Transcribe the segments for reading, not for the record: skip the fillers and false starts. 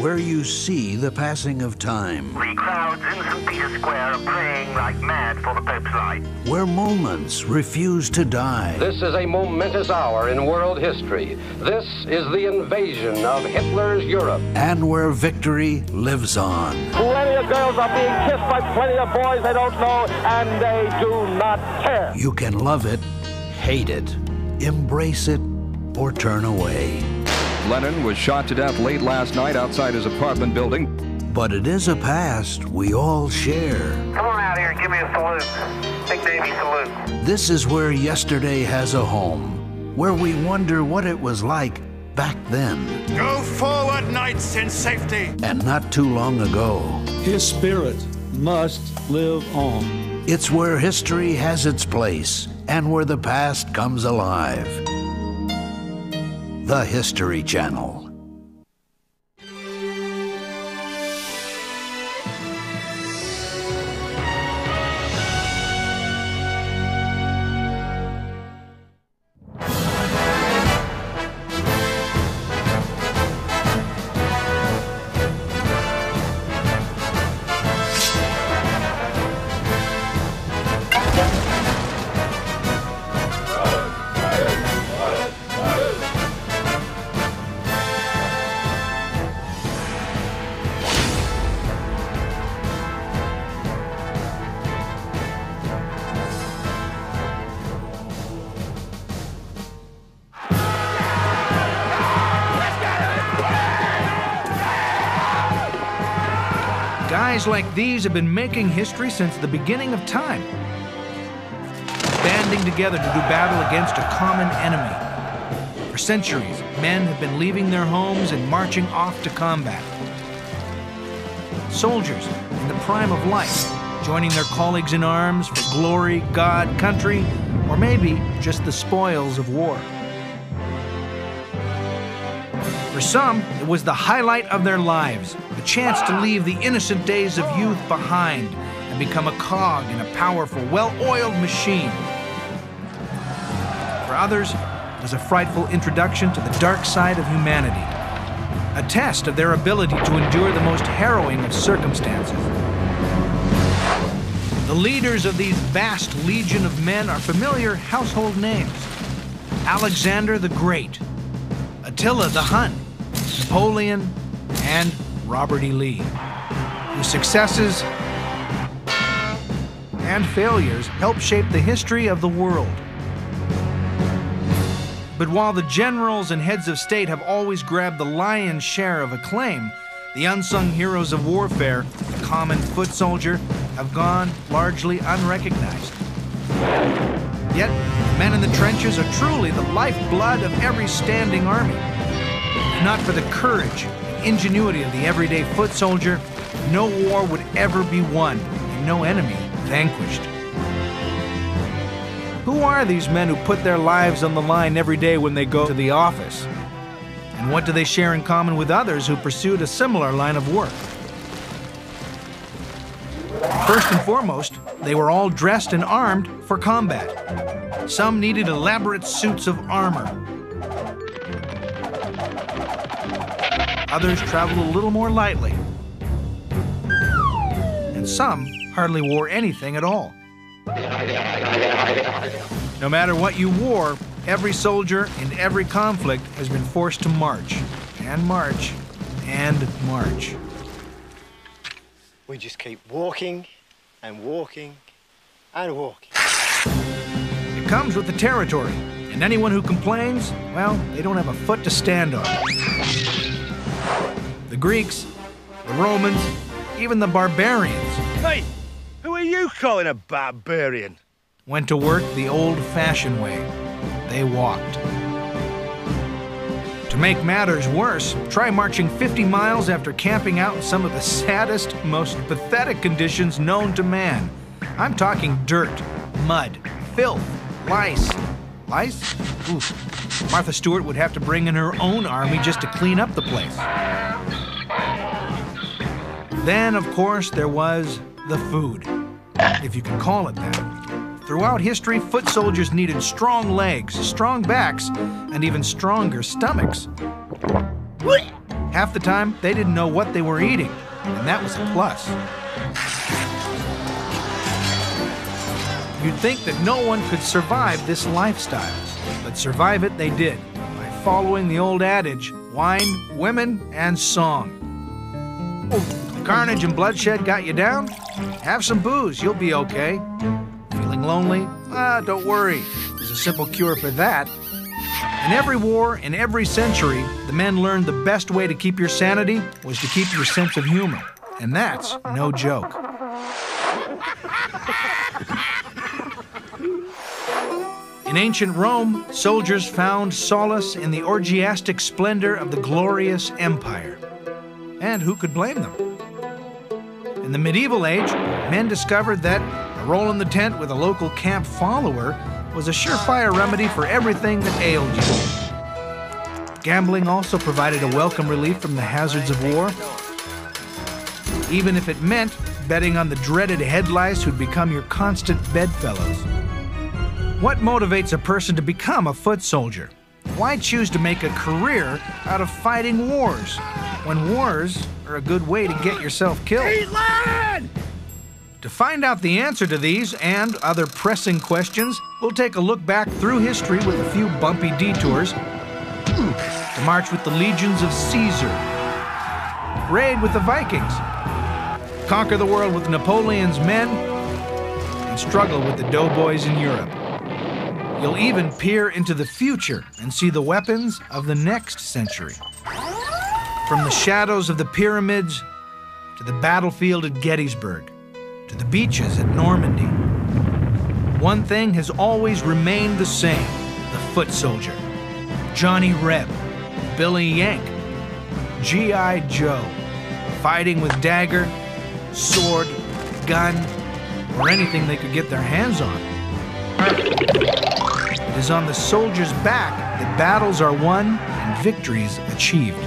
where you see the passing of time. The crowds in St. Peter's Square are praying like mad for the Pope's light. Where moments refuse to die. This is a momentous hour in world history. This is the invasion of Hitler's Europe. And where victory lives on. Plenty of girls are being kissed by plenty of boys they don't know, and they do not care. You can love it, hate it, embrace it, or turn away. Lenin was shot to death late last night outside his apartment building. But it is a past we all share. Come on out here and give me a salute. Big Navy salute. This is where yesterday has a home, where we wonder what it was like back then. Go forward, knights, in safety. And not too long ago. His spirit must live on. It's where history has its place and where the past comes alive. The History Channel. Guys like these have been making history since the beginning of time, banding together to do battle against a common enemy. For centuries, men have been leaving their homes and marching off to combat. Soldiers in the prime of life, joining their colleagues in arms for glory, God, country, or maybe just the spoils of war. For some, it was the highlight of their lives, the chance to leave the innocent days of youth behind and become a cog in a powerful, well-oiled machine. For others, it was a frightful introduction to the dark side of humanity, a test of their ability to endure the most harrowing of circumstances. The leaders of these vast legion of men are familiar household names: Alexander the Great, Attila the Hun, Napoleon, and Robert E. Lee, whose successes and failures helped shape the history of the world. But while the generals and heads of state have always grabbed the lion's share of acclaim, the unsung heroes of warfare, the common foot soldier, have gone largely unrecognized. Yet, men in the trenches are truly the lifeblood of every standing army. If not for the courage and ingenuity of the everyday foot soldier, no war would ever be won and no enemy vanquished. Who are these men who put their lives on the line every day when they go to the office? And what do they share in common with others who pursued a similar line of work? First and foremost, they were all dressed and armed for combat. Some needed elaborate suits of armor. Others traveled a little more lightly. And some hardly wore anything at all. No matter what you wore, every soldier in every conflict has been forced to march, and march, and march. We just keep walking, and walking, and walking. It comes with the territory, and anyone who complains, well, they don't have a foot to stand on. The Greeks, the Romans, even the barbarians. Hey, who are you calling a barbarian? Went to work the old-fashioned way. They walked. To make matters worse, try marching 50 miles after camping out in some of the saddest, most pathetic conditions known to man. I'm talking dirt, mud, filth, lice. Lice? Oof. Martha Stewart would have to bring in her own army just to clean up the place. Then, of course, there was the food, if you can call it that. Throughout history, foot soldiers needed strong legs, strong backs, and even stronger stomachs. Half the time, they didn't know what they were eating, and that was a plus. You'd think that no one could survive this lifestyle, but survive it they did by following the old adage, wine, women, and song. Oh, carnage and bloodshed got you down? Have some booze, you'll be okay. Feeling lonely? Don't worry, there's a simple cure for that. In every war, in every century, the men learned the best way to keep your sanity was to keep your sense of humor. And that's no joke. In ancient Rome, soldiers found solace in the orgiastic splendor of the glorious empire. And who could blame them? In the medieval age, men discovered that a roll in the tent with a local camp follower was a surefire remedy for everything that ailed you. Gambling also provided a welcome relief from the hazards of war, even if it meant betting on the dreaded head lice who'd become your constant bedfellows. What motivates a person to become a foot soldier? Why choose to make a career out of fighting wars, when wars are a good way to get yourself killed? To find out the answer to these and other pressing questions, we'll take a look back through history with a few bumpy detours, to march with the legions of Caesar, raid with the Vikings, conquer the world with Napoleon's men, and struggle with the doughboys in Europe. You'll even peer into the future and see the weapons of the next century. From the shadows of the pyramids to the battlefield at Gettysburg, to the beaches at Normandy. One thing has always remained the same: the foot soldier. Johnny Reb, Billy Yank, G.I. Joe, fighting with dagger, sword, gun, or anything they could get their hands on. It is on the soldier's back that battles are won and victories achieved.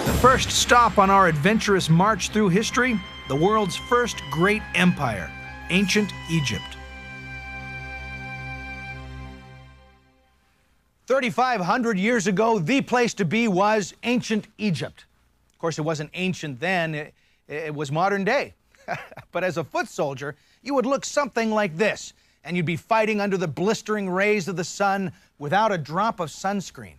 The first stop on our adventurous march through history, the world's first great empire, ancient Egypt. 3,500 years ago, the place to be was ancient Egypt. Of course, it wasn't ancient then, it was modern day. But as a foot soldier, you would look something like this, and you'd be fighting under the blistering rays of the sun without a drop of sunscreen.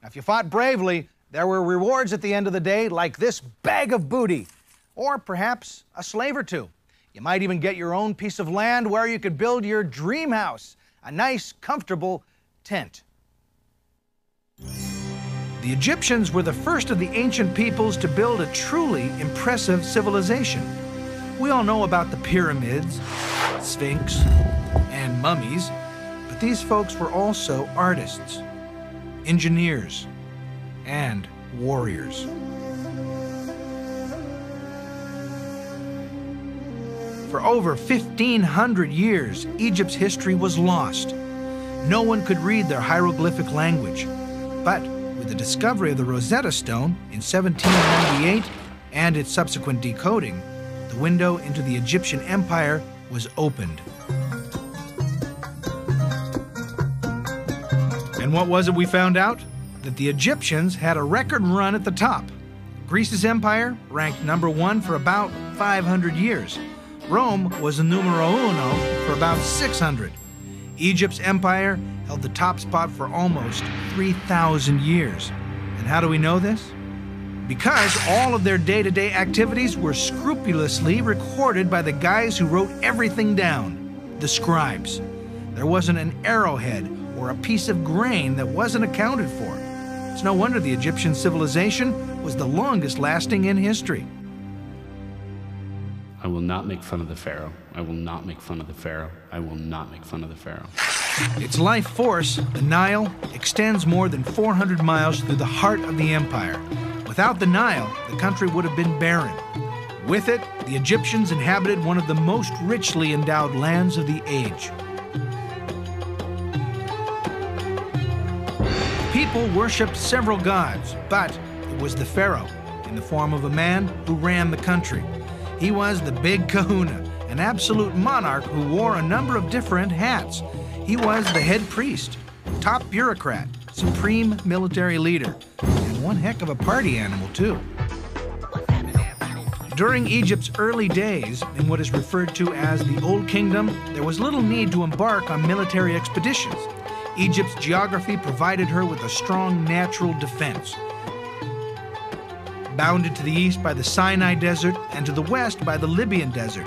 Now, if you fought bravely, there were rewards at the end of the day, like this bag of booty, or perhaps a slave or two. You might even get your own piece of land where you could build your dream house, a nice, comfortable tent. The Egyptians were the first of the ancient peoples to build a truly impressive civilization. We all know about the pyramids, sphinx, and mummies, but these folks were also artists, engineers, and warriors. For over 1,500 years, Egypt's history was lost. No one could read their hieroglyphic language. But with the discovery of the Rosetta Stone in 1798 and its subsequent decoding, the window into the Egyptian empire was opened. And what was it we found out? That the Egyptians had a record run at the top. Greece's empire ranked #1 for about 500 years. Rome was the numero uno for about 600. Egypt's empire held the top spot for almost 3,000 years. And how do we know this? Because all of their day-to-day activities were scrupulously recorded by the guys who wrote everything down, the scribes. There wasn't an arrowhead or a piece of grain that wasn't accounted for. It's no wonder the Egyptian civilization was the longest lasting in history. I will not make fun of the Pharaoh. I will not make fun of the Pharaoh. I will not make fun of the Pharaoh. Its life force, the Nile, extends more than 400 miles through the heart of the empire. Without the Nile, the country would have been barren. With it, the Egyptians inhabited one of the most richly endowed lands of the age. People worshipped several gods, but it was the Pharaoh, in the form of a man who ran the country. He was the big kahuna, an absolute monarch who wore a number of different hats. He was the head priest, top bureaucrat, supreme military leader, and one heck of a party animal, too. During Egypt's early days, in what is referred to as the Old Kingdom, there was little need to embark on military expeditions. Egypt's geography provided her with a strong natural defense. Bounded to the east by the Sinai Desert and to the west by the Libyan Desert.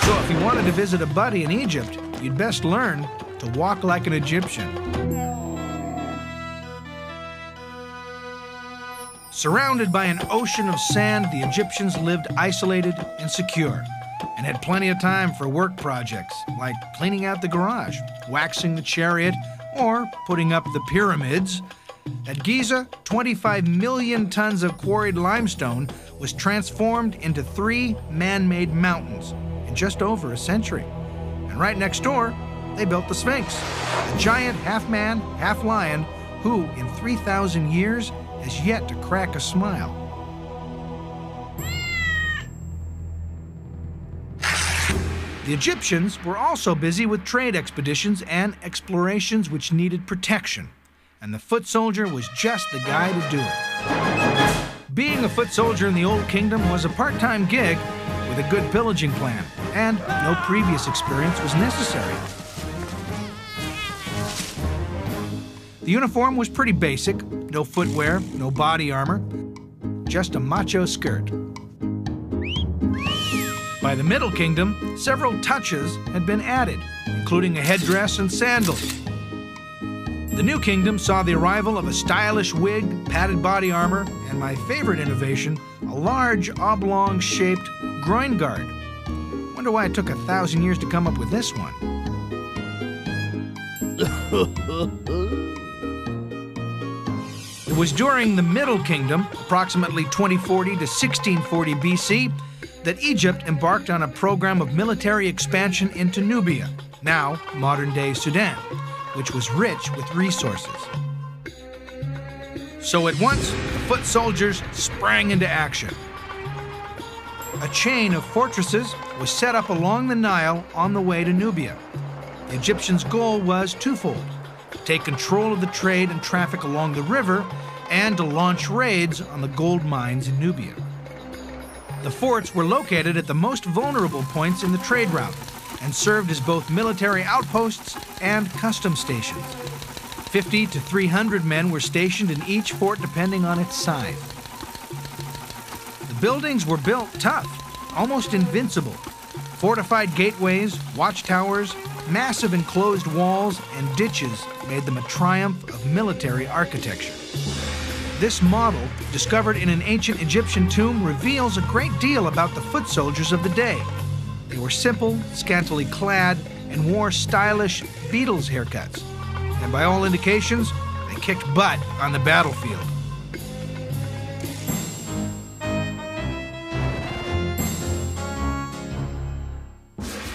So if you wanted to visit a buddy in Egypt, you'd best learn to walk like an Egyptian. Surrounded by an ocean of sand, the Egyptians lived isolated and secure, and had plenty of time for work projects like cleaning out the garage, waxing the chariot, or putting up the pyramids. At Giza, 25 million tons of quarried limestone was transformed into 3 man-made mountains in just over a century. And right next door, they built the Sphinx, a giant half-man, half-lion who, in 3,000 years, has yet to crack a smile. The Egyptians were also busy with trade expeditions and explorations which needed protection, and the foot soldier was just the guy to do it. Being a foot soldier in the Old Kingdom was a part-time gig with a good pillaging plan, and no previous experience was necessary. The uniform was pretty basic, no footwear, no body armor, just a macho skirt. By the Middle Kingdom, several touches had been added, including a headdress and sandals. The New Kingdom saw the arrival of a stylish wig, padded body armor, and my favorite innovation, a large oblong-shaped groin guard. Wonder why it took 1,000 years to come up with this one. It was during the Middle Kingdom, approximately 2040 to 1640 BC, that Egypt embarked on a program of military expansion into Nubia, now modern-day Sudan, which was rich with resources. So at once, the foot soldiers sprang into action. A chain of fortresses was set up along the Nile on the way to Nubia. The Egyptians' goal was twofold: to take control of the trade and traffic along the river, and to launch raids on the gold mines in Nubia. The forts were located at the most vulnerable points in the trade route and served as both military outposts and customs stations. 50 to 300 men were stationed in each fort depending on its size. The buildings were built tough, almost invincible. Fortified gateways, watchtowers, massive enclosed walls, and ditches made them a triumph of military architecture. This model, discovered in an ancient Egyptian tomb, reveals a great deal about the foot soldiers of the day. They were simple, scantily clad, and wore stylish Beatles haircuts. And by all indications, they kicked butt on the battlefield.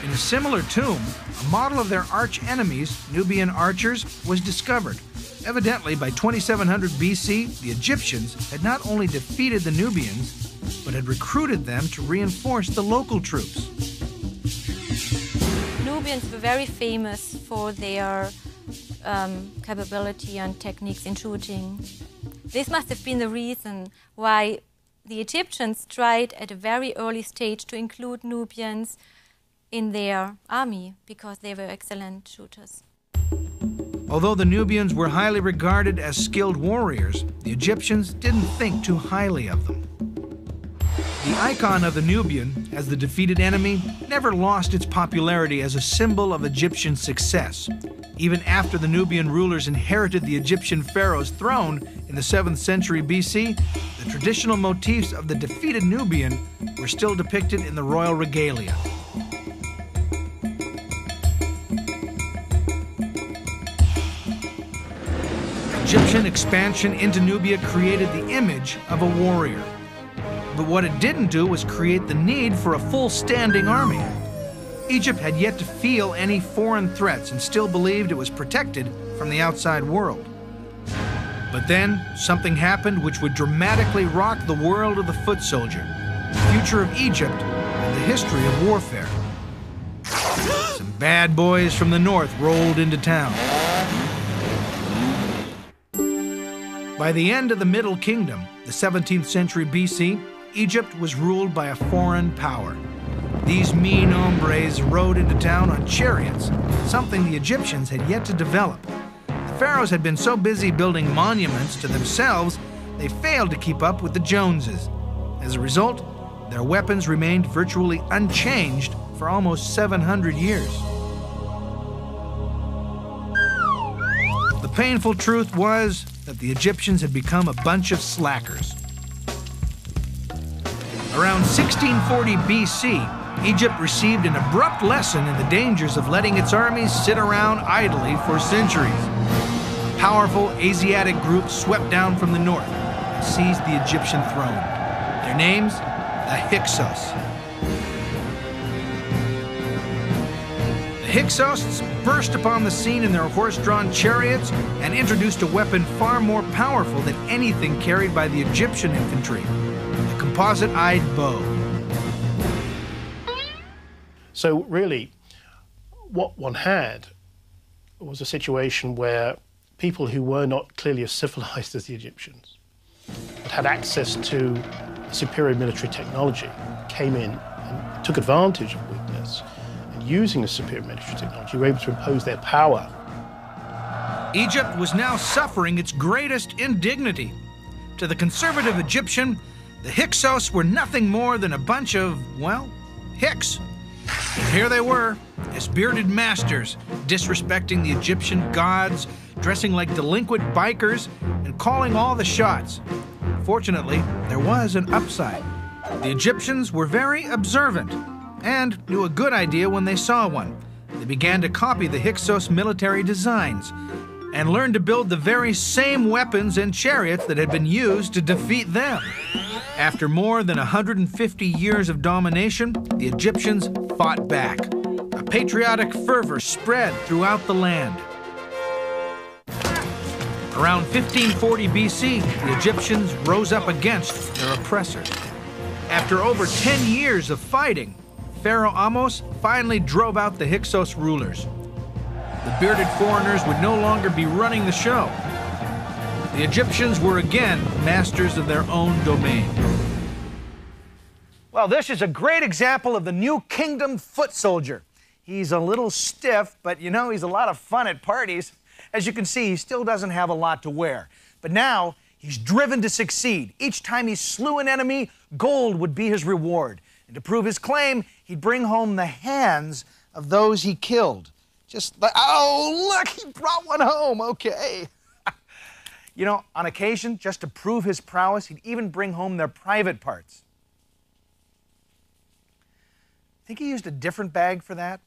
In a similar tomb, a model of their arch-enemies, Nubian archers, was discovered. Evidently, by 2700 BC, the Egyptians had not only defeated the Nubians, but had recruited them to reinforce the local troops. Nubians were very famous for their capability and techniques in shooting. This must have been the reason why the Egyptians tried at a very early stage to include Nubians in their army, because they were excellent shooters. Although the Nubians were highly regarded as skilled warriors, the Egyptians didn't think too highly of them. The icon of the Nubian, as the defeated enemy, never lost its popularity as a symbol of Egyptian success. Even after the Nubian rulers inherited the Egyptian pharaoh's throne in the 7th century BC, the traditional motifs of the defeated Nubian were still depicted in the royal regalia. Egyptian expansion into Nubia created the image of a warrior. But what it didn't do was create the need for a full standing army. Egypt had yet to feel any foreign threats and still believed it was protected from the outside world. But then something happened which would dramatically rock the world of the foot soldier, the future of Egypt, and the history of warfare. Some bad boys from the north rolled into town. By the end of the Middle Kingdom, the 17th century BC, Egypt was ruled by a foreign power. These mean hombres rode into town on chariots, something the Egyptians had yet to develop. The pharaohs had been so busy building monuments to themselves, they failed to keep up with the Joneses. As a result, their weapons remained virtually unchanged for almost 700 years. The painful truth was that the Egyptians had become a bunch of slackers. Around 1640 BC, Egypt received an abrupt lesson in the dangers of letting its armies sit around idly for centuries. A powerful Asiatic group swept down from the north and seized the Egyptian throne. Their names? The Hyksos. The Hyksos burst upon the scene in their horse-drawn chariots and introduced a weapon far more powerful than anything carried by the Egyptian infantry, the composite-eyed bow. So really, what one had was a situation where people who were not clearly as civilized as the Egyptians, but had access to superior military technology, came in and took advantage of weakness, and using the superior military technology were able to impose their power. Egypt was now suffering its greatest indignity. To the conservative Egyptian, the Hyksos were nothing more than a bunch of, well, hicks. And here they were, as bearded masters, disrespecting the Egyptian gods, dressing like delinquent bikers, and calling all the shots. Fortunately, there was an upside. The Egyptians were very observant and knew a good idea when they saw one. They began to copy the Hyksos military designs and learned to build the very same weapons and chariots that had been used to defeat them. After more than 150 years of domination, the Egyptians fought back. A patriotic fervor spread throughout the land. Around 1540 BC, the Egyptians rose up against their oppressors. After over 10 years of fighting, Pharaoh Ahmose finally drove out the Hyksos rulers. The bearded foreigners would no longer be running the show. The Egyptians were again masters of their own domain. Well, this is a great example of the New Kingdom foot soldier. He's a little stiff, but you know, he's a lot of fun at parties. As you can see, he still doesn't have a lot to wear. But now, he's driven to succeed. Each time he slew an enemy, gold would be his reward. And to prove his claim, he'd bring home the hands of those he killed. Just like, oh, look, he brought one home, okay. You know, on occasion, just to prove his prowess, he'd even bring home their private parts. Think he used a different bag for that?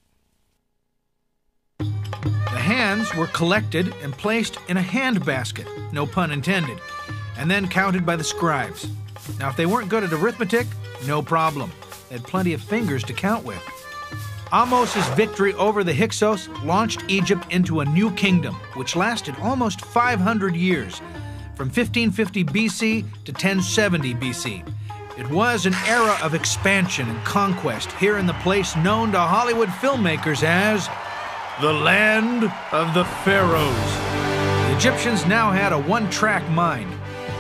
The hands were collected and placed in a hand basket, no pun intended, and then counted by the scribes. Now, if they weren't good at arithmetic, no problem. They had plenty of fingers to count with. Ahmose's victory over the Hyksos launched Egypt into a new kingdom, which lasted almost 500 years, from 1550 BC to 1070 BC. It was an era of expansion and conquest here in the place known to Hollywood filmmakers as the land of the pharaohs. The Egyptians now had a one-track mind.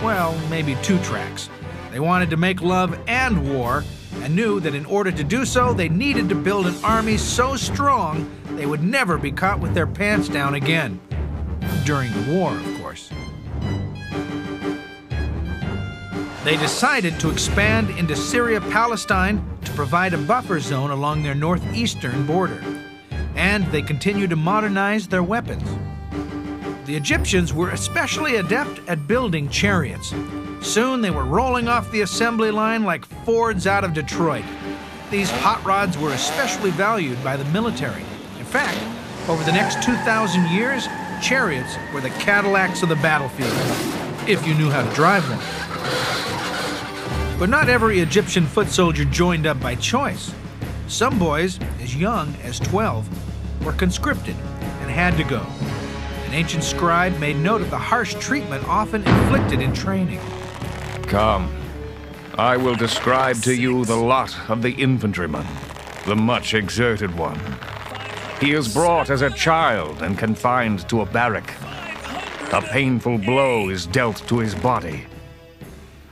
Well, maybe two tracks. They wanted to make love and war, and knew that in order to do so, they needed to build an army so strong they would never be caught with their pants down again. During the war, of course. They decided to expand into Syria-Palestine to provide a buffer zone along their northeastern border. And they continued to modernize their weapons. The Egyptians were especially adept at building chariots. Soon they were rolling off the assembly line like Fords out of Detroit. These hot rods were especially valued by the military. In fact, over the next 2,000 years, chariots were the Cadillacs of the battlefield, if you knew how to drive one. But not every Egyptian foot soldier joined up by choice. Some boys, as young as 12, were conscripted and had to go. An ancient scribe made note of the harsh treatment often inflicted in training. Come, I will describe to you the lot of the infantryman, the much exerted one. He is brought as a child and confined to a barrack. A painful blow is dealt to his body.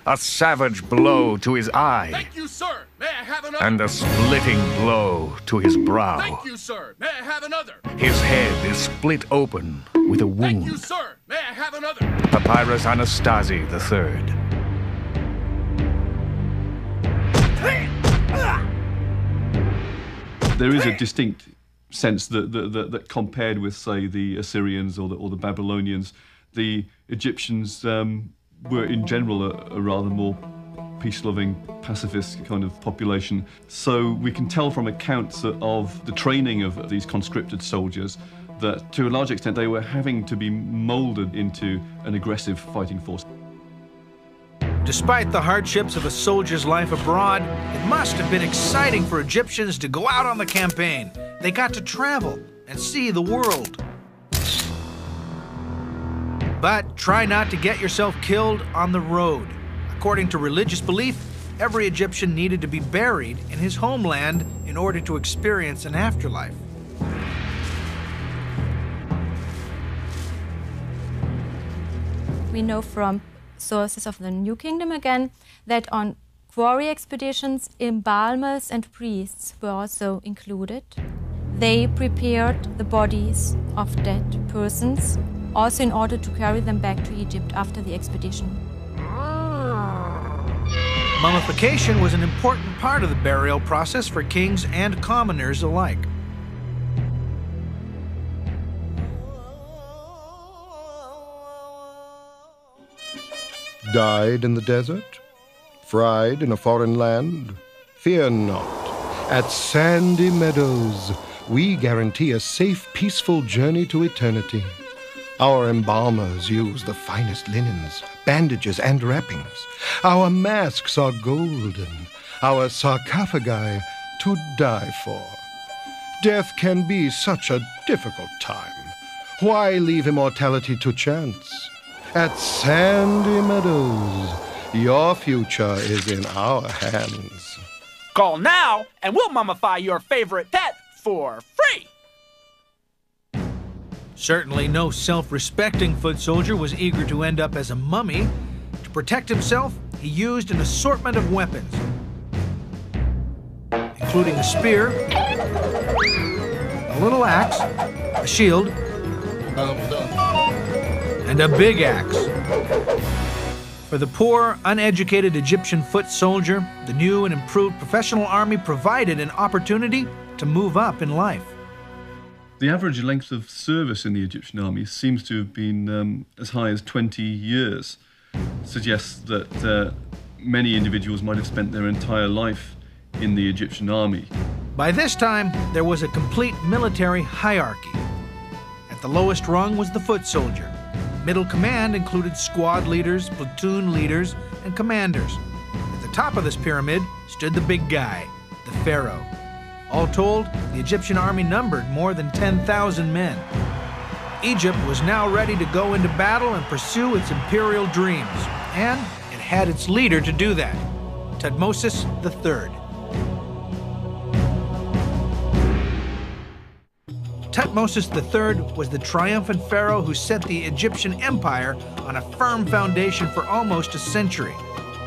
A savage blow to his eye. Thank you, sir. May I have another? And a splitting blow to his brow. Thank you, sir. May I have another? His head is split open with a wound. Thank you, sir. May I have another? Papyrus Anastasi III. There is a distinct sense that compared with, say, the Assyrians or the Babylonians, the Egyptians were in general a rather more peace-loving, pacifist kind of population. So we can tell from accounts of the training of these conscripted soldiers that to a large extent they were having to be molded into an aggressive fighting force. Despite the hardships of a soldier's life abroad, it must have been exciting for Egyptians to go out on the campaign. They got to travel and see the world. But try not to get yourself killed on the road. According to religious belief, every Egyptian needed to be buried in his homeland in order to experience an afterlife. We know from sources of the New Kingdom again that on quarry expeditions, embalmers and priests were also included. They prepared the bodies of dead persons, also in order to carry them back to Egypt after the expedition. Mummification was an important part of the burial process for kings and commoners alike. Died in the desert? Fried in a foreign land? Fear not. At Sandy Meadows, we guarantee a safe, peaceful journey to eternity. Our embalmers use the finest linens, bandages, and wrappings. Our masks are golden, our sarcophagi to die for. Death can be such a difficult time. Why leave immortality to chance? At Sandy Meadows, your future is in our hands. Call now, and we'll mummify your favorite pet for free. Certainly no self-respecting foot soldier was eager to end up as a mummy. To protect himself, he used an assortment of weapons, including a spear, a little axe, a shield, and a big axe. For the poor, uneducated Egyptian foot soldier, the new and improved professional army provided an opportunity to move up in life. The average length of service in the Egyptian army seems to have been as high as 20 years. Suggests that many individuals might have spent their entire life in the Egyptian army. By this time, there was a complete military hierarchy. At the lowest rung was the foot soldier. Middle command included squad leaders, platoon leaders, and commanders. At the top of this pyramid stood the big guy, the pharaoh. All told, the Egyptian army numbered more than 10,000 men. Egypt was now ready to go into battle and pursue its imperial dreams, and it had its leader to do that, Thutmose III. Thutmose III was the triumphant pharaoh who set the Egyptian empire on a firm foundation for almost a century.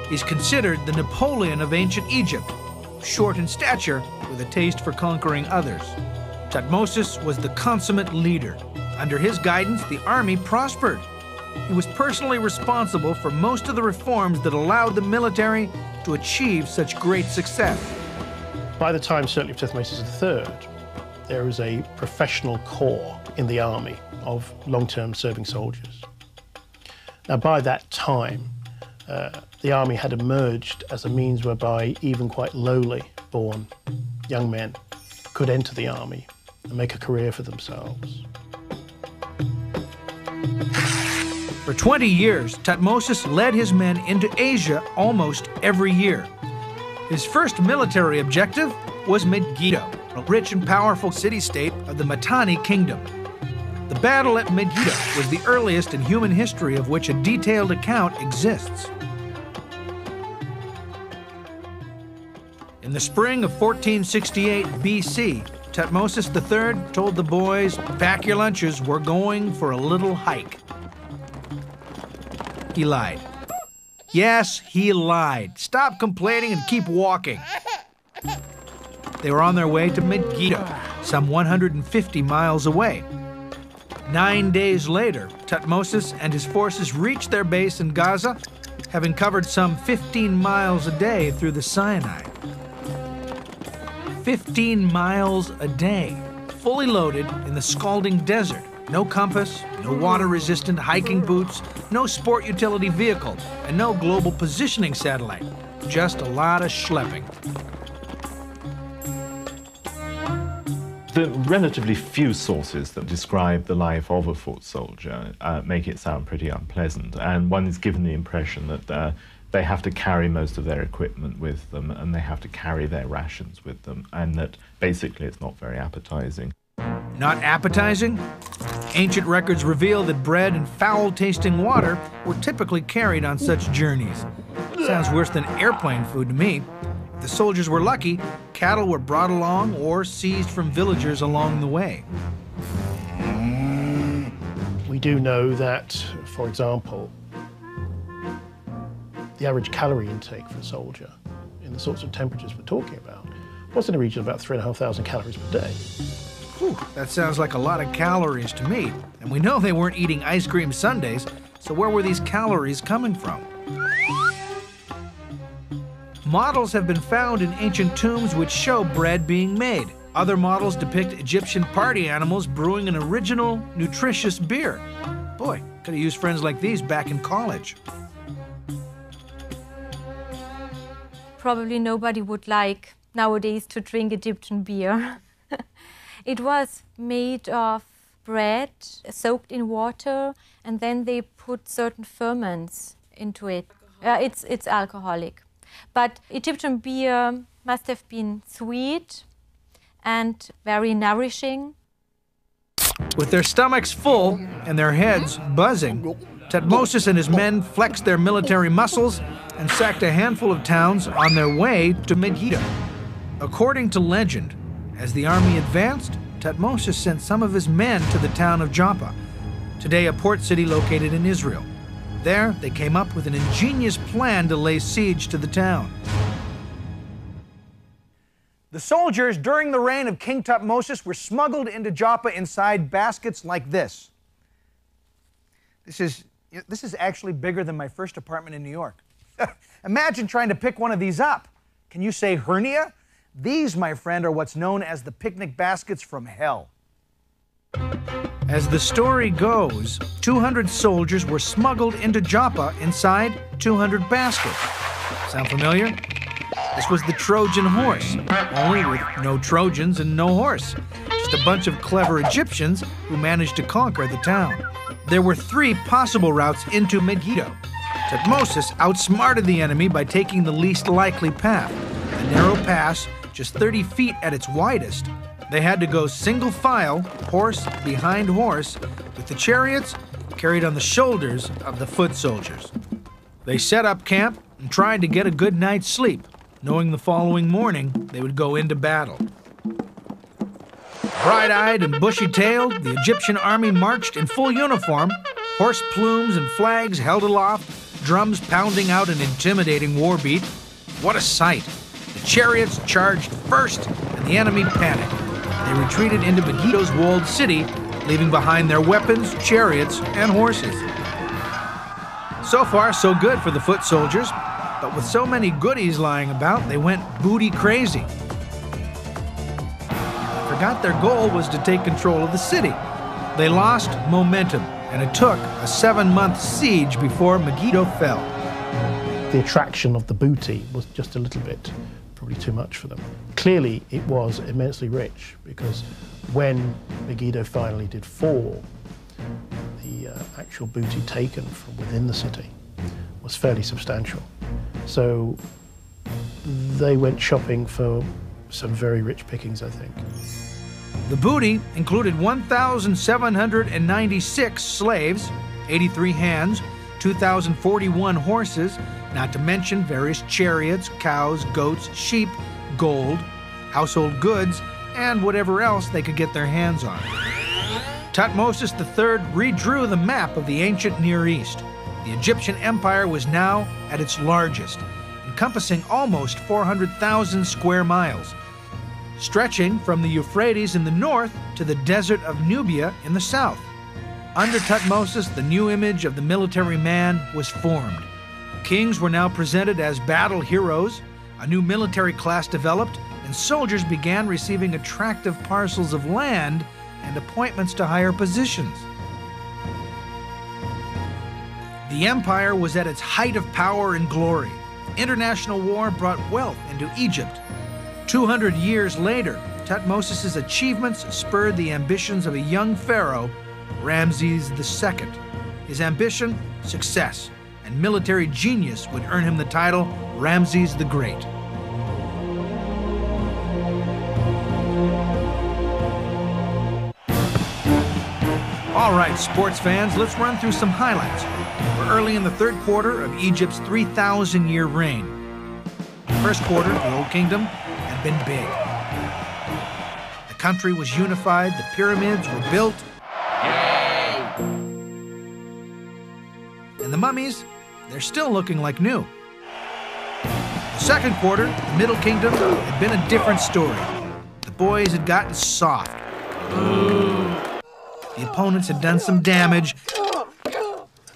He's considered the Napoleon of ancient Egypt, short in stature with a taste for conquering others. Thutmose was the consummate leader. Under his guidance, the army prospered. He was personally responsible for most of the reforms that allowed the military to achieve such great success. By the time, certainly, of Thutmose III, there is a professional corps in the army of long-term serving soldiers. Now, by that time, the army had emerged as a means whereby even quite lowly born young men could enter the army and make a career for themselves. For 20 years, Thutmose led his men into Asia almost every year. His first military objective was Megiddo, a rich and powerful city-state of the Mitanni Kingdom. The battle at Megiddo was the earliest in human history of which a detailed account exists. In the spring of 1468 BC, Thutmose III told the boys, "Pack your lunches, we're going for a little hike." he lied. Yes, he lied. Stop complaining and keep walking. They were on their way to Megiddo, some 150 miles away. 9 days later, Thutmose and his forces reached their base in Gaza, having covered some 15 miles a day through the Sinai. 15 miles a day, fully loaded in the scalding desert. No compass, no water-resistant hiking boots, no sport utility vehicle, and no global positioning satellite. Just a lot of schlepping. The relatively few sources that describe the life of a foot soldier make it sound pretty unpleasant, and one is given the impression that they have to carry most of their equipment with them, and they have to carry their rations with them, and that basically it's not very appetizing. Not appetizing? Ancient records reveal that bread and foul-tasting water were typically carried on such journeys. Sounds worse than airplane food to me. If the soldiers were lucky, cattle were brought along or seized from villagers along the way. We do know that, for example, the average calorie intake for a soldier in the sorts of temperatures we're talking about was in the region of about 3,500 calories per day. Whew, that sounds like a lot of calories to me. And we know they weren't eating ice cream sundaes, so where were these calories coming from? Models have been found in ancient tombs which show bread being made. Other models depict Egyptian party animals brewing an original, nutritious beer. Boy, could have used friends like these back in college. Probably nobody would like nowadays to drink Egyptian beer. It was made of bread soaked in water, and then they put certain ferments into it. It's alcoholic. But Egyptian beer must have been sweet and very nourishing. With their stomachs full and their heads buzzing, Thutmose and his men flexed their military muscles and sacked a handful of towns on their way to Megiddo. According to legend, as the army advanced, Thutmose sent some of his men to the town of Joppa, today a port city located in Israel. There, they came up with an ingenious plan to lay siege to the town. The soldiers during the reign of King Thutmose were smuggled into Joppa inside baskets like this. This is actually bigger than my first apartment in New York. Imagine trying to pick one of these up. Can you say hernia? These, my friend, are what's known as the picnic baskets from hell. As the story goes, 200 soldiers were smuggled into Joppa inside 200 baskets. Sound familiar? This was the Trojan horse, only with no Trojans and no horse. Just a bunch of clever Egyptians who managed to conquer the town. There were 3 possible routes into Megiddo. Thutmose outsmarted the enemy by taking the least likely path, a narrow pass just 30 feet at its widest. They had to go single file, horse behind horse, with the chariots carried on the shoulders of the foot soldiers. They set up camp and tried to get a good night's sleep, knowing the following morning they would go into battle. Bright-eyed and bushy-tailed, the Egyptian army marched in full uniform, horse plumes and flags held aloft, drums pounding out an intimidating war beat. What a sight! The chariots charged first, and the enemy panicked. They retreated into Megiddo's walled city, leaving behind their weapons, chariots, and horses. So far, so good for the foot soldiers, but with so many goodies lying about, they went booty crazy. Forgot their goal was to take control of the city. They lost momentum, and it took a 7-month siege before Megiddo fell. The attraction of the booty was just a little bit, probably too much for them. Clearly, it was immensely rich, because when Megiddo finally did fall, the actual booty taken from within the city was fairly substantial. So they went shopping for some very rich pickings, I think. The booty included 1,796 slaves, 83 hands, 2,041 horses, not to mention various chariots, cows, goats, sheep, gold, household goods, and whatever else they could get their hands on. Thutmose III redrew the map of the ancient Near East. The Egyptian empire was now at its largest, encompassing almost 400,000 square miles, stretching from the Euphrates in the north to the desert of Nubia in the south. Under Thutmose, the new image of the military man was formed. Kings were now presented as battle heroes, a new military class developed, and soldiers began receiving attractive parcels of land and appointments to higher positions. The empire was at its height of power and glory. International war brought wealth into Egypt. 200 years later, Thutmose's achievements spurred the ambitions of a young pharaoh, Ramses II. His ambition, success, and military genius would earn him the title Ramses the Great. All right, sports fans, let's run through some highlights. We're early in the third quarter of Egypt's 3,000-year reign. The first quarter, the Old Kingdom had been big. The country was unified, the pyramids were built, and the mummies, they're still looking like new. The second quarter, the Middle Kingdom, had been a different story. The boys had gotten soft. The opponents had done some damage,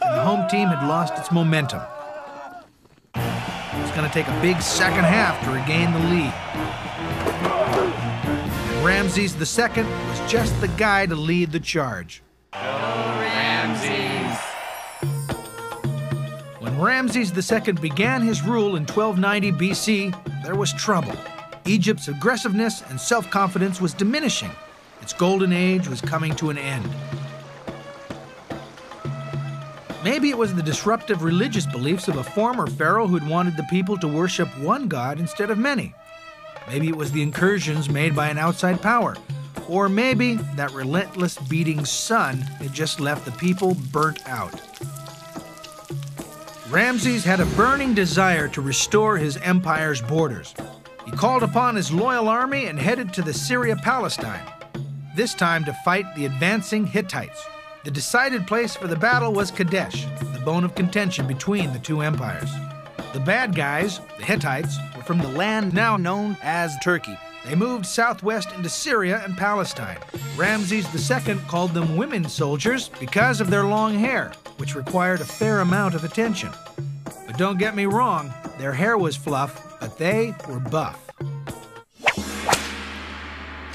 and the home team had lost its momentum. It was going to take a big second half to regain the lead. And Ramses II was just the guy to lead the charge. When Ramses II began his rule in 1290 BC, there was trouble. Egypt's aggressiveness and self-confidence was diminishing. Its golden age was coming to an end. Maybe it was the disruptive religious beliefs of a former pharaoh who'd wanted the people to worship one god instead of many. Maybe it was the incursions made by an outside power. Or maybe that relentless beating sun had just left the people burnt out. Ramses had a burning desire to restore his empire's borders. He called upon his loyal army and headed to the Syria-Palestine, this time to fight the advancing Hittites. The decided place for the battle was Kadesh, the bone of contention between the two empires. The bad guys, the Hittites, were from the land now known as Turkey. They moved southwest into Syria and Palestine. Ramses II called them women soldiers because of their long hair, which required a fair amount of attention. But don't get me wrong, their hair was fluff, but they were buff.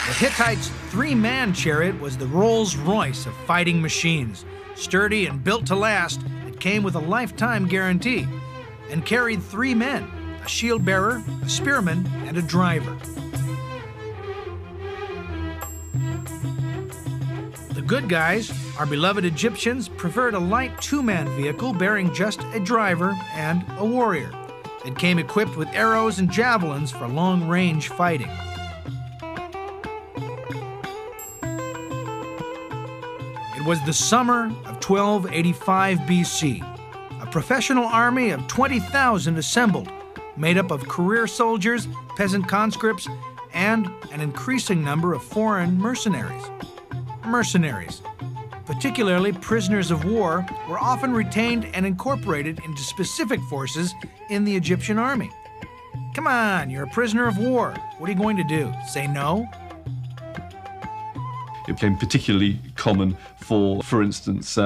The Hittites' three-man chariot was the Rolls-Royce of fighting machines. Sturdy and built to last, it came with a lifetime guarantee and carried 3 men, a shield bearer, a spearman, and a driver. The good guys, our beloved Egyptians, preferred a light 2-man vehicle bearing just a driver and a warrior. It came equipped with arrows and javelins for long-range fighting. It was the summer of 1285 BC. A professional army of 20,000 assembled, made up of career soldiers, peasant conscripts, and an increasing number of foreign mercenaries. Mercenaries, particularly prisoners of war, were often retained and incorporated into specific forces in the Egyptian army. Come on, you're a prisoner of war. What are you going to do? Say no? It became particularly common for instance,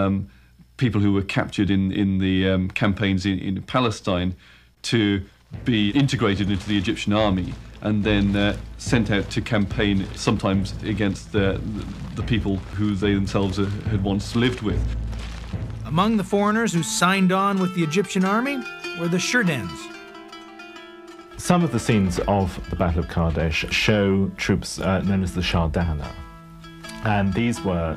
people who were captured in the campaigns in Palestine to be integrated into the Egyptian army and then sent out to campaign sometimes against the people who they themselves had once lived with. Among the foreigners who signed on with the Egyptian army were the Sherdens. Some of the scenes of the Battle of Kadesh show troops known as the Shardana. And these were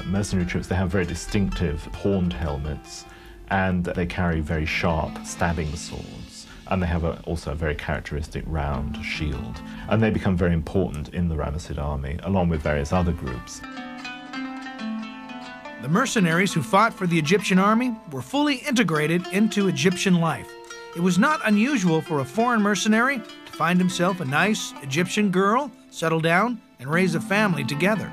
mercenary troops. They have very distinctive horned helmets, and they carry very sharp stabbing swords. And they have also a very characteristic round shield. And they become very important in the Ramesside army, along with various other groups. The mercenaries who fought for the Egyptian army were fully integrated into Egyptian life. It was not unusual for a foreign mercenary to find himself a nice Egyptian girl, settle down, and raise a family together.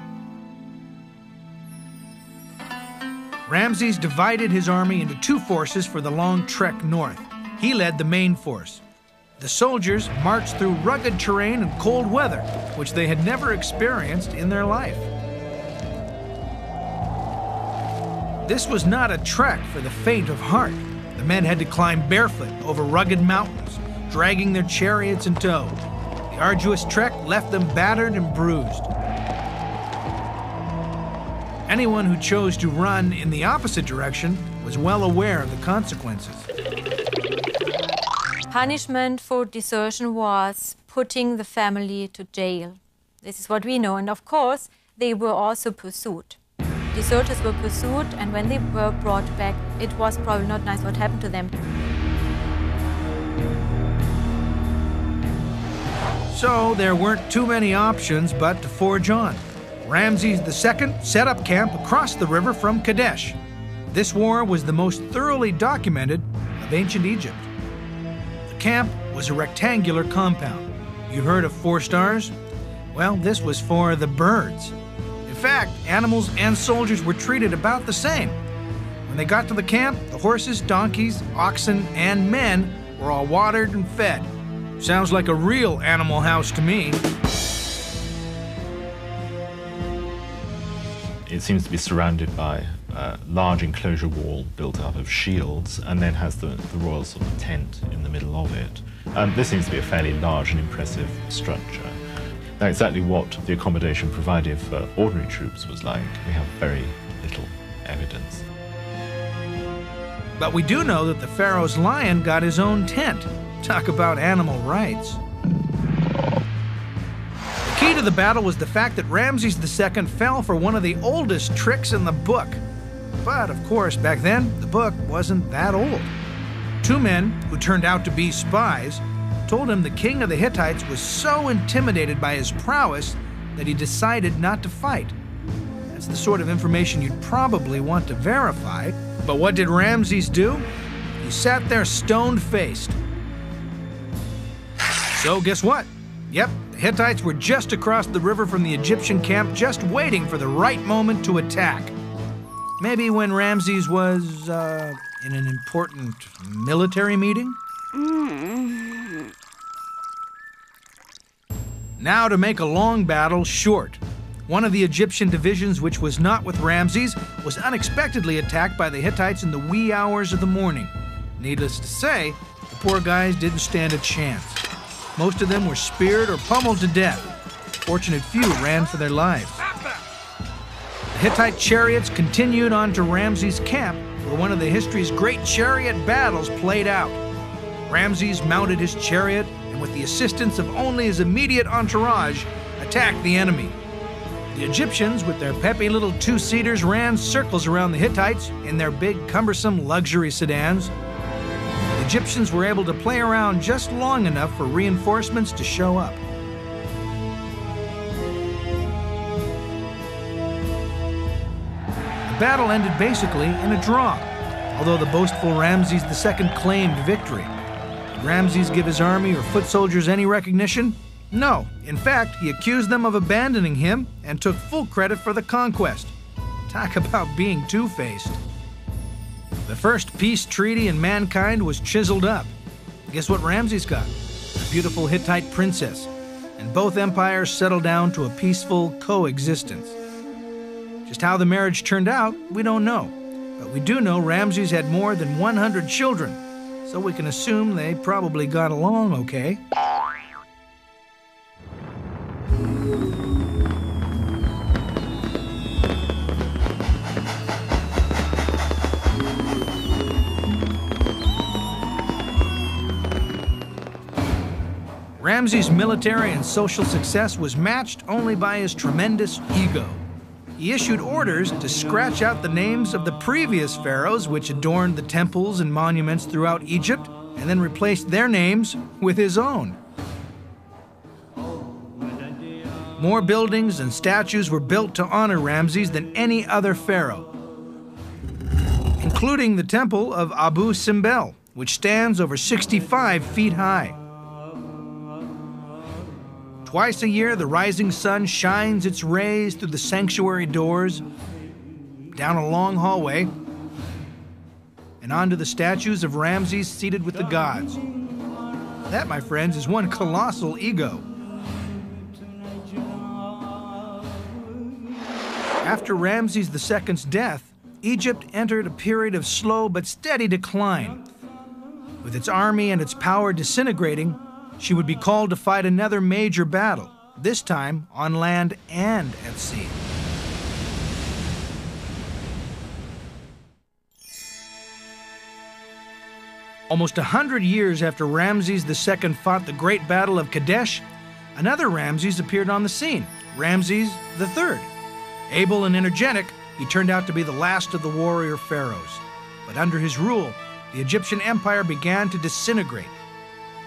Ramses divided his army into two forces for the long trek north. He led the main force. The soldiers marched through rugged terrain and cold weather, which they had never experienced in their life. This was not a trek for the faint of heart. The men had to climb barefoot over rugged mountains, dragging their chariots in tow. The arduous trek left them battered and bruised. Anyone who chose to run in the opposite direction was well aware of the consequences. Punishment for desertion was putting the family to jail. This is what we know, and of course, they were also pursued. Deserters were pursued, and when they were brought back, it was probably not nice what happened to them. So there weren't too many options but to forge on. Ramses II set up camp across the river from Kadesh. This war was the most thoroughly documented of ancient Egypt. The camp was a rectangular compound. You heard of 4 stars? Well, this was for the birds. In fact, animals and soldiers were treated about the same. When they got to the camp, the horses, donkeys, oxen, and men were all watered and fed. Sounds like a real animal house to me. It seems to be surrounded by a large enclosure wall built out of shields, and then has the royal sort of tent in the middle of it. This seems to be a fairly large and impressive structure. Now, exactly what the accommodation provided for ordinary troops was like, we have very little evidence. But we do know that the pharaoh's lion got his own tent. Talk about animal rights. The key to the battle was the fact that Ramses II fell for one of the oldest tricks in the book. But, of course, back then, the book wasn't that old. 2 men, who turned out to be spies, told him the king of the Hittites was so intimidated by his prowess that he decided not to fight. That's the sort of information you'd probably want to verify. But what did Ramses do? He sat there stone-faced. So guess what? Yep, the Hittites were just across the river from the Egyptian camp, just waiting for the right moment to attack. Maybe when Ramses was in an important military meeting? Now to make a long battle short. One of the Egyptian divisions which was not with Ramses was unexpectedly attacked by the Hittites in the wee hours of the morning. Needless to say, the poor guys didn't stand a chance. Most of them were speared or pummeled to death. Fortunate few ran for their lives. The Hittite chariots continued on to Ramses' camp, where one of the history's great chariot battles played out. Ramses mounted his chariot, and with the assistance of only his immediate entourage, attacked the enemy. The Egyptians, with their peppy little 2-seaters, ran circles around the Hittites in their big, cumbersome luxury sedans. The Egyptians were able to play around just long enough for reinforcements to show up. The battle ended basically in a draw, although the boastful Ramses II claimed victory. Did Ramses give his army or foot soldiers any recognition? No. In fact, he accused them of abandoning him and took full credit for the conquest. Talk about being two-faced. The first peace treaty in mankind was chiseled up. Guess what Ramses got? A beautiful Hittite princess. And both empires settled down to a peaceful coexistence. Just how the marriage turned out, we don't know. But we do know Ramses had more than 100 children, so we can assume they probably got along okay. Ramses' military and social success was matched only by his tremendous ego. He issued orders to scratch out the names of the previous pharaohs which adorned the temples and monuments throughout Egypt, and then replaced their names with his own. More buildings and statues were built to honor Ramses than any other pharaoh, including the temple of Abu Simbel, which stands over 65 feet high. Twice a year, the rising sun shines its rays through the sanctuary doors. down a long hallway, and onto the statues of Ramses seated with the gods. That, my friends, is one colossal ego. After Ramses II's death, Egypt entered a period of slow but steady decline. With its army and its power disintegrating, she would be called to fight another major battle, this time on land and at sea. Almost 100 years after Ramses II fought the Great Battle of Kadesh, another Ramses appeared on the scene, Ramses III. Able and energetic, he turned out to be the last of the warrior pharaohs. But under his rule, the Egyptian empire began to disintegrate.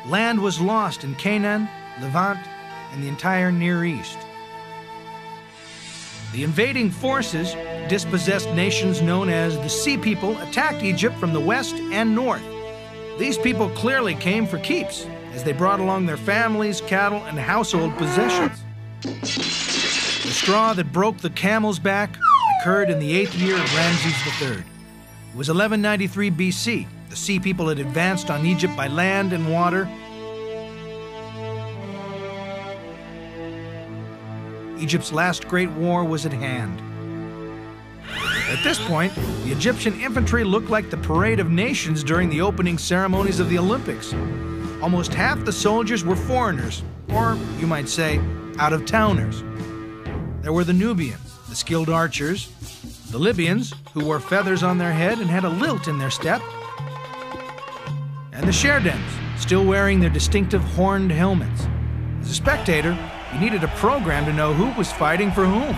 Land was lost in Canaan, Levant, and the entire Near East. The invading forces, dispossessed nations known as the Sea People, attacked Egypt from the west and north. These people clearly came for keeps, as they brought along their families, cattle, and household possessions. The straw that broke the camel's back occurred in the 8th year of Ramses III. It was 1193 BC. The Sea People had advanced on Egypt by land and water. Egypt's last great war was at hand. At this point, the Egyptian infantry looked like the parade of nations during the opening ceremonies of the Olympics. Almost half the soldiers were foreigners, or you might say, out-of-towners. There were the Nubians, the skilled archers, the Libyans, who wore feathers on their head and had a lilt in their step, and the Sherdens, still wearing their distinctive horned helmets. As a spectator, you needed a program to know who was fighting for whom.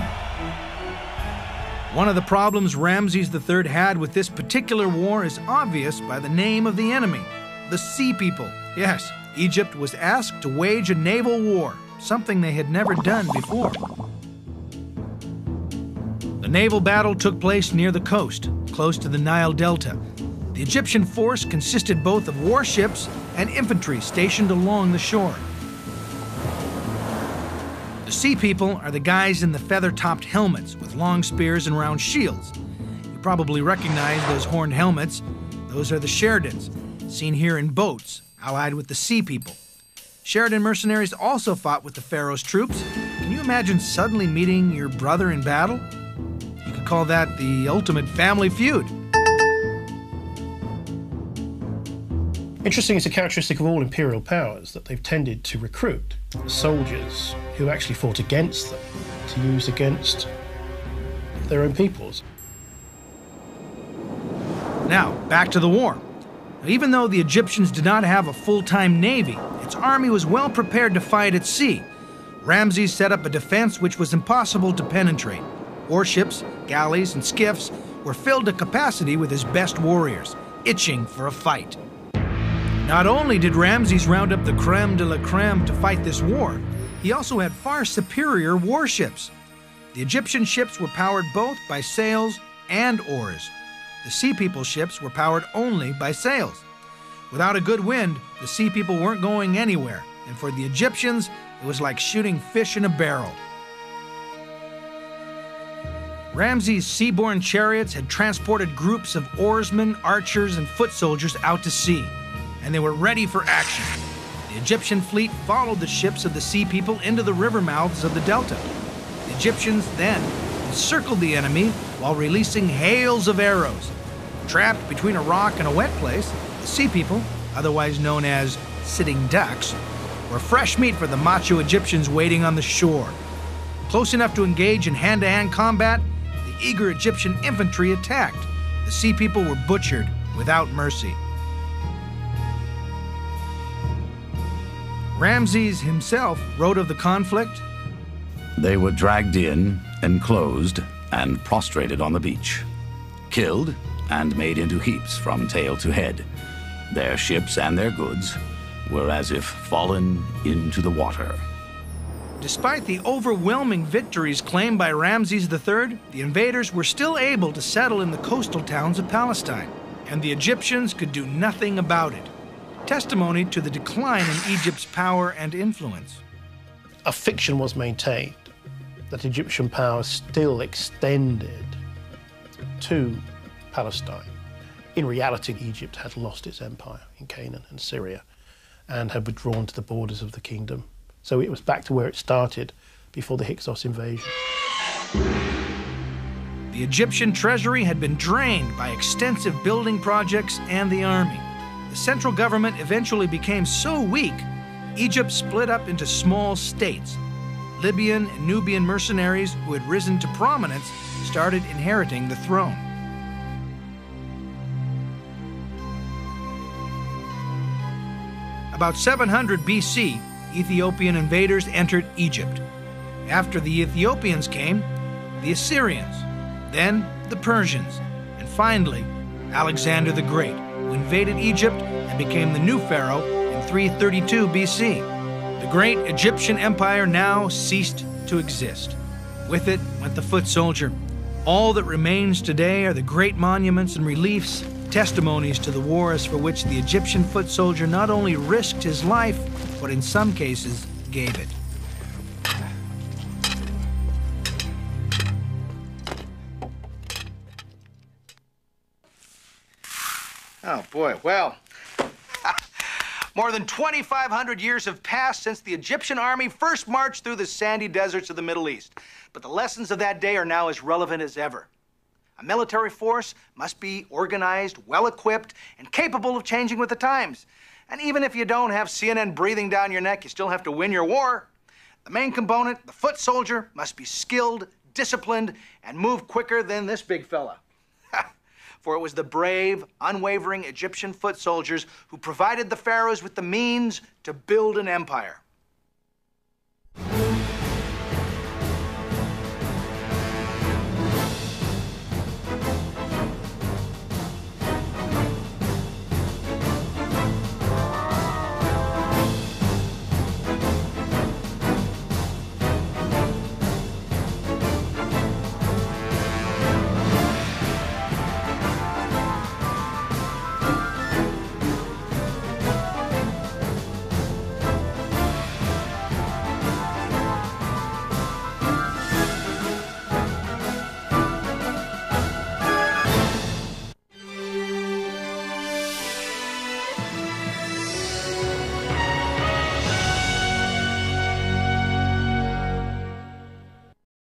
One of the problems Ramses III had with this particular war is obvious by the name of the enemy, the Sea People. Yes, Egypt was asked to wage a naval war, something they had never done before. The naval battle took place near the coast, close to the Nile Delta. The Egyptian force consisted both of warships and infantry stationed along the shore. The Sea People are the guys in the feather-topped helmets with long spears and round shields. You probably recognize those horned helmets. Those are the Sherdens, seen here in boats, allied with the Sea People. Sheridan mercenaries also fought with the Pharaoh's troops. Can you imagine suddenly meeting your brother in battle? You could call that the ultimate family feud. Interesting, it's a characteristic of all imperial powers that they've tended to recruit soldiers who actually fought against them to use against their own peoples. Now, back to the war. Even though the Egyptians did not have a full-time navy, its army was well prepared to fight at sea. Ramses set up a defense which was impossible to penetrate. Warships, galleys, and skiffs were filled to capacity with his best warriors, itching for a fight. Not only did Ramses round up the creme de la creme to fight this war, he also had far superior warships. The Egyptian ships were powered both by sails and oars. The Sea People ships were powered only by sails. Without a good wind, the Sea People weren't going anywhere, and for the Egyptians, it was like shooting fish in a barrel. Ramses' seaborne chariots had transported groups of oarsmen, archers, and foot soldiers out to sea, and they were ready for action. The Egyptian fleet followed the ships of the Sea People into the river mouths of the delta. The Egyptians then encircled the enemy while releasing hails of arrows. Trapped between a rock and a wet place, the Sea People, otherwise known as sitting ducks, were fresh meat for the macho Egyptians waiting on the shore. Close enough to engage in hand-to-hand combat, the eager Egyptian infantry attacked. The Sea People were butchered without mercy. Ramses himself wrote of the conflict. They were dragged in, enclosed, and prostrated on the beach, killed and made into heaps from tail to head. Their ships and their goods were as if fallen into the water. Despite the overwhelming victories claimed by Ramses III, the invaders were still able to settle in the coastal towns of Palestine, and the Egyptians could do nothing about it. Testimony to the decline in Egypt's power and influence. A fiction was maintained that Egyptian power still extended to Palestine. In reality, Egypt had lost its empire in Canaan and Syria and had withdrawn to the borders of the kingdom. So it was back to where it started before the Hyksos invasion. The Egyptian treasury had been drained by extensive building projects and the army. The central government eventually became so weak, Egypt split up into small states. Libyan and Nubian mercenaries who had risen to prominence started inheriting the throne. About 700 BC, Ethiopian invaders entered Egypt. After the Ethiopians came, the Assyrians, then the Persians, and finally, Alexander the Great, who invaded Egypt and became the new pharaoh in 332 BC. The great Egyptian empire now ceased to exist. With it went the foot soldier. All that remains today are the great monuments and reliefs, testimonies to the wars for which the Egyptian foot soldier not only risked his life, but in some cases gave it. Oh boy, well, more than 2,500 years have passed since the Egyptian army first marched through the sandy deserts of the Middle East. But the lessons of that day are now as relevant as ever. A military force must be organized, well-equipped, and capable of changing with the times. And even if you don't have CNN breathing down your neck, you still have to win your war. The main component, the foot soldier, must be skilled, disciplined, and move quicker than this big fella. For it was the brave, unwavering Egyptian foot soldiers who provided the pharaohs with the means to build an empire.